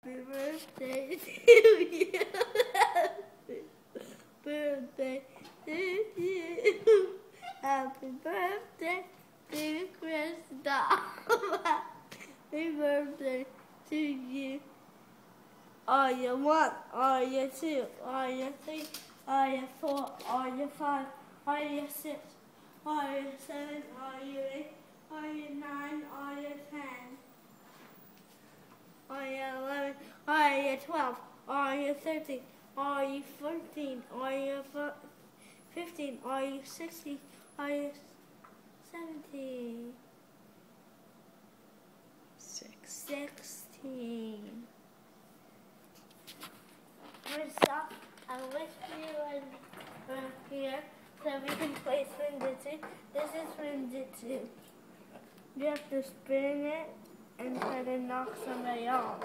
Happy birthday to you. Happy birthday to you. Happy birthday to Christoph. Happy birthday to you. Are you 1? Are you 2? Are you 3? Are you 4? Are you 5? Are you 6? Are you 7? Are you 8? Are you 9? Are you 10? Are you 11? Are you 12? Are you 13? Are you 14? Are you 15? Are you 16? Are you 17? 16. Christoph, I wish you were here so we can play Swing-Jitsu. This is Swing-Jitsu. You have to spin it and try to knock somebody off.